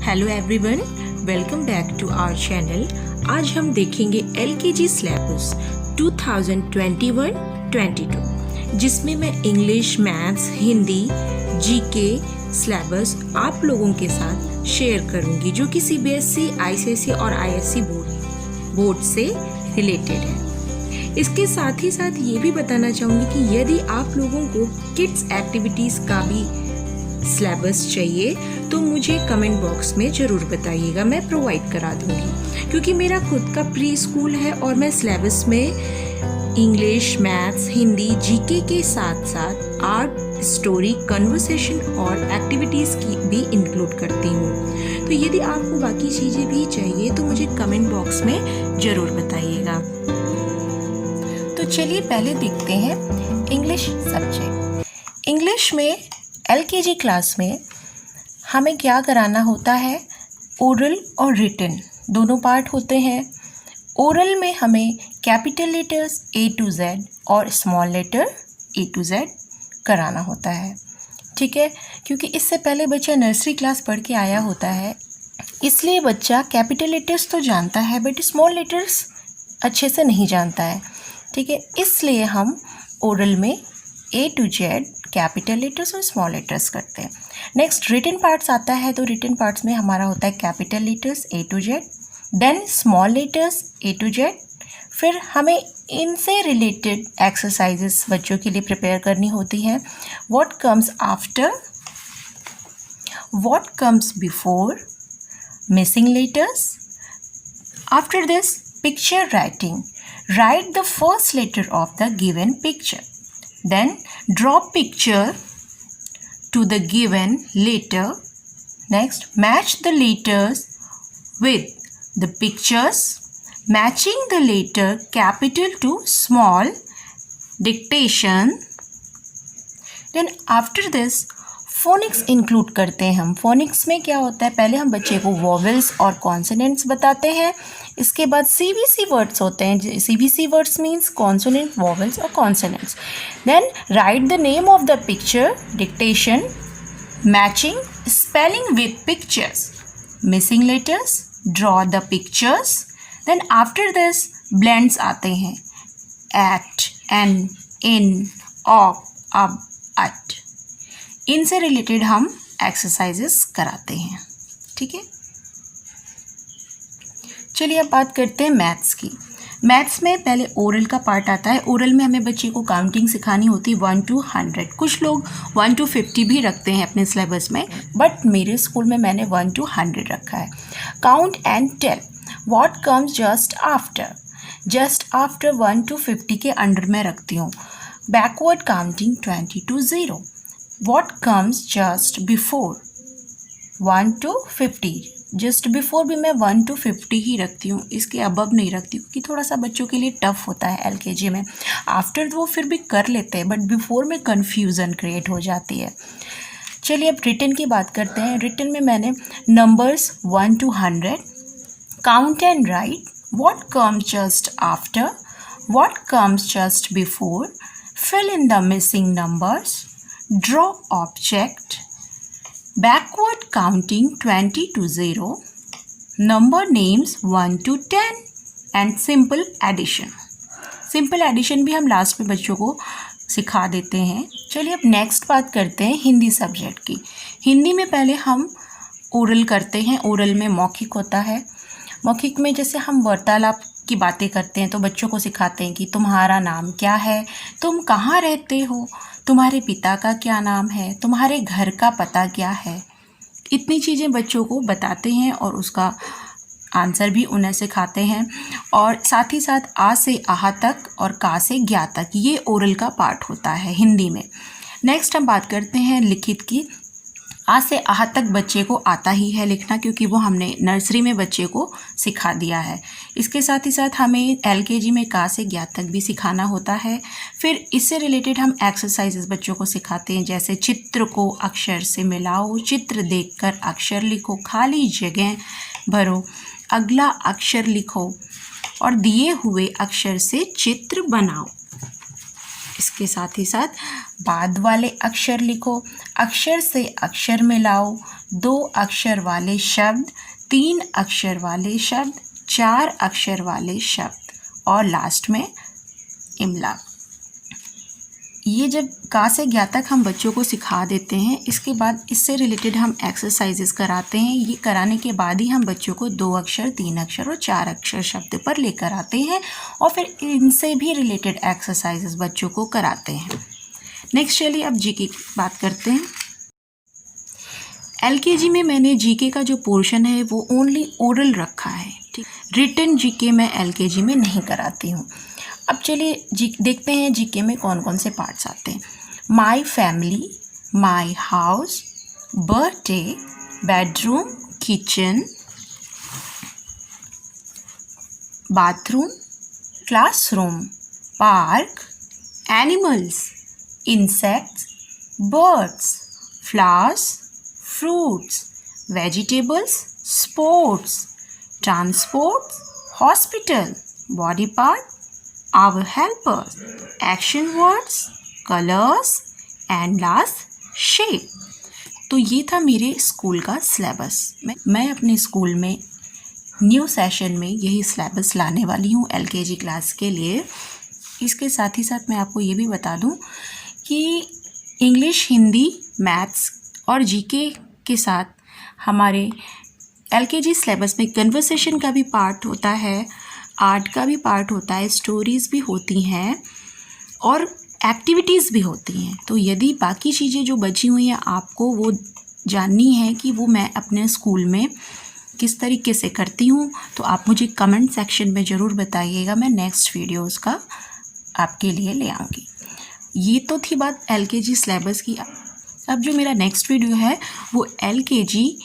Hello everyone, welcome back to our channel. आज हम देखेंगे एलकेजी सिलेबस 2021-22 जिसमें मैं English, maths, Hindi, GK syllabus आप लोगों के साथ शेयर करूंगी जो कि सीबीएसई, आईसीएसई और आईएससी बोर्ड से रिलेटेड है। इसके साथ ही साथ ये भी बताना चाहूँगी कि यदि आप लोगों को किड्स एक्टिविटीज़ का भी सिलेबस चाहिए तो मुझे कमेंट बॉक्स में ज़रूर बताइएगा, मैं प्रोवाइड करा दूँगी। क्योंकि मेरा खुद का प्री स्कूल है और मैं सिलेबस में इंग्लिश, मैथ्स, हिंदी, जीके के साथ साथ आर्ट, स्टोरी, कन्वर्सेशन और एक्टिविटीज़ की भी इंक्लूड करती हूँ। तो यदि आपको बाकी चीज़ें भी चाहिए तो मुझे कमेंट बॉक्स में ज़रूर बताइएगा। तो चलिए पहले देखते हैं इंग्लिश सब्जेक्ट। इंग्लिश में एलकेजी क्लास में हमें क्या कराना होता है, ओरल और रिटन दोनों पार्ट होते हैं। ओरल में हमें capital letters A to Z और small letter A to Z कराना होता है, ठीक है। क्योंकि इससे पहले बच्चा नर्सरी क्लास पढ़ के आया होता है, इसलिए बच्चा कैपिटल लेटर्स तो जानता है बट स्मॉल लेटर्स अच्छे से नहीं जानता है, ठीक है। इसलिए हम ओरल में A to Z capital letters और स्मॉल लेटर्स करते हैं। नेक्स्ट रिटन पार्ट्स आता है, तो रिटन पार्ट्स में हमारा होता है capital letters A to Z, then small letters A to Z। फिर हमें इनसे रिलेटेड एक्सरसाइजेस बच्चों के लिए प्रिपेयर करनी होती हैं। What comes after, what comes before, missing letters. After this picture writing, write the first letter of the given picture, then draw picture to the given letter. Next, match the letters with the pictures, matching the letter capital to small, dictation. Then after this phoenix include करते हैं हम। Phoenix में क्या होता है, पहले हम बच्चे को वॉवेल्स और कॉन्सोनेंट्स बताते हैं, इसके बाद सीबीसी वर्ड्स होते हैं। सीबीसी वर्ड्स मीन्स कॉन्सोनेंट, वॉवेल्स और consonants. Then write the name of the picture, dictation, matching, spelling with pictures, missing letters, draw the pictures. Then after this blends आते हैं, एट, एन, इन, ऑफ, अब, अट। इनसे related हम exercises कराते हैं, ठीक है। चलिए अब बात करते हैं मैथ्स की। मैथ्स में पहले ओरल का पार्ट आता है। ओरल में हमें बच्चे को काउंटिंग सिखानी होती है 1 to 100। कुछ लोग 1 to 50 भी रखते हैं अपने सिलेबस में, बट मेरे स्कूल में मैंने 1 to 100 रखा है। Count and tell, what comes just after. Just after 1 to 50 के अंडर में रखती हूँ। Backward counting 20 to 0। What comes just before 1 to 50। Just before भी मैं 1 to 50 ही रखती हूँ, इसके अबव नहीं रखती हूँ कि थोड़ा सा बच्चों के लिए टफ होता है एलकेजी में। आफ्टर वो फिर भी कर लेते हैं बट बिफोर में कन्फ्यूज़न क्रिएट हो जाती है। चलिए अब रिटन की बात करते हैं। रिटन में मैंने numbers 1 to 100, count and write, what comes just after, what comes just before, fill in the missing numbers, draw object, backward counting 20 to 0, number names 1 to 10 and simple addition। Simple addition भी हम last में बच्चों को सिखा देते हैं। चलिए अब नेक्स्ट बात करते हैं हिंदी सब्जेक्ट की। हिंदी में पहले हम ओरल करते हैं। ओरल में मौखिक होता है। मौखिक में जैसे हम वार्तालाप की बातें करते हैं तो बच्चों को सिखाते हैं कि तुम्हारा नाम क्या है, तुम कहाँ रहते हो, तुम्हारे पिता का क्या नाम है, तुम्हारे घर का पता क्या है। इतनी चीज़ें बच्चों को बताते हैं और उसका आंसर भी उन्हें सिखाते हैं। और साथ ही साथ आ से आहा तक और का से ज्ञा तक ये ओरल का पार्ट होता है हिंदी में। नेक्स्ट हम बात करते हैं लिखित की। आ से आहा तक बच्चे को आता ही है लिखना, क्योंकि वो हमने नर्सरी में बच्चे को सिखा दिया है। इसके साथ ही साथ हमें एलकेजी में का से ज्ञा तक भी सिखाना होता है। फिर इससे रिलेटेड हम एक्सरसाइजेस बच्चों को सिखाते हैं, जैसे चित्र को अक्षर से मिलाओ, चित्र देखकर अक्षर लिखो, खाली जगह भरो, अगला अक्षर लिखो और दिए हुए अक्षर से चित्र बनाओ। इसके साथ ही साथ बाद वाले अक्षर लिखो, अक्षर से अक्षर मिलाओ, 2 अक्षर वाले शब्द, 3 अक्षर वाले शब्द, 4 अक्षर वाले शब्द और लास्ट में इमला। ये जब का से ज्ञा तक हम बच्चों को सिखा देते हैं, इसके बाद इससे रिलेटेड हम एक्सरसाइजेस कराते हैं। ये कराने के बाद ही हम बच्चों को 2 अक्षर, 3 अक्षर और 4 अक्षर शब्द पर लेकर आते हैं और फिर इनसे भी रिलेटेड एक्सरसाइजेस बच्चों को कराते हैं। नेक्स्ट चलिए अब जीके की बात करते हैं। एलकेजी में मैंने जीके का जो पोर्शन है वो ओनली ओरल रखा है, ठीक। रिटन जीके मैं एलकेजी में नहीं कराती हूँ। अब चलिए देखते हैं जीके में कौन कौन से पार्ट्स आते हैं। My family, my house, birthday, bedroom, kitchen, bathroom, classroom, park, animals, insects, birds, flowers, fruits, vegetables, sports, transport, hospital, body part, our helpers, action words, colors and last shape। तो ये था मेरे स्कूल का syllabus. मैं अपने school में new session में यही सिलेबस लाने वाली हूँ एलकेजी क्लास के लिए। इसके साथ ही साथ मैं आपको ये भी बता दूँ कि इंग्लिश, हिंदी, मैथ्स और जीके के साथ हमारे एलकेजी सिलेबस में कन्वर्सेशन का भी पार्ट होता है, आर्ट का भी पार्ट होता है, स्टोरीज़ भी होती हैं और एक्टिविटीज़ भी होती हैं। तो यदि बाकी चीज़ें जो बची हुई हैं आपको वो जाननी है कि वो मैं अपने स्कूल में किस तरीके से करती हूँ, तो आप मुझे कमेंट सेक्शन में ज़रूर बताइएगा। मैं नेक्स्ट वीडियोज़ का आपके लिए ले आऊँगी। ये तो थी बात एलकेजी सिलेबस की। अब जो मेरा नेक्स्ट वीडियो है वो एलकेजी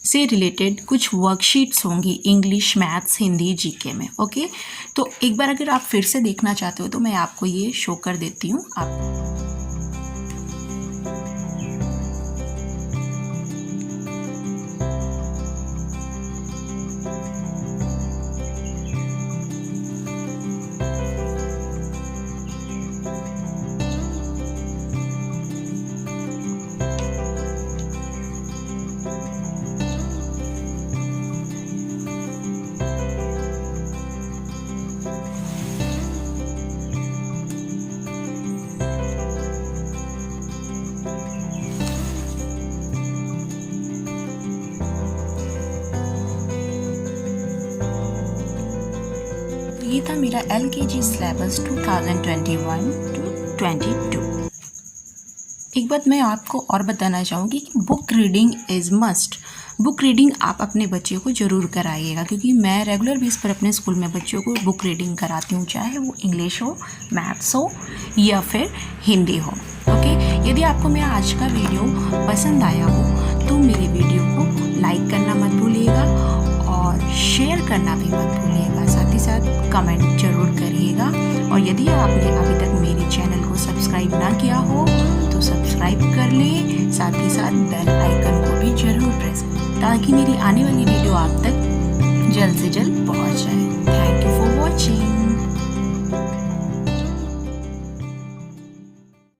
से रिलेटेड कुछ वर्कशीट्स होंगी इंग्लिश, मैथ्स, हिंदी, जीके में। ओके, तो एक बार अगर आप फिर से देखना चाहते हो तो मैं आपको ये शो कर देती हूँ। आप ये था मेरा एलकेजी सिलेबस 2021 to 22। एक बात मैं आपको और बताना चाहूँगी कि book reading is must. Book reading आप अपने बच्चों को ज़रूर कराइएगा, क्योंकि मैं रेगुलर बेस पर अपने स्कूल में बच्चों को बुक रीडिंग कराती हूँ, चाहे वो इंग्लिश हो, मैथ्स हो या फिर हिंदी हो। ओके, यदि आपको मेरा आज का वीडियो पसंद आया हो तो मेरे वीडियो को लाइक करना मत भूलिएगा और शेयर करना भी मत भूलिएगा। साथ ही साथ कमेंट जरूर करिएगा। और यदि आपने अभी तक मेरे चैनल को सब्सक्राइब ना किया हो तो सब्सक्राइब कर लें, साथ ही साथ बेल आइकन को भी जरूर प्रेस करें ताकि मेरी आने वाली वीडियो आप तक जल्द से जल्द पहुंच जाए। Thank you for watching.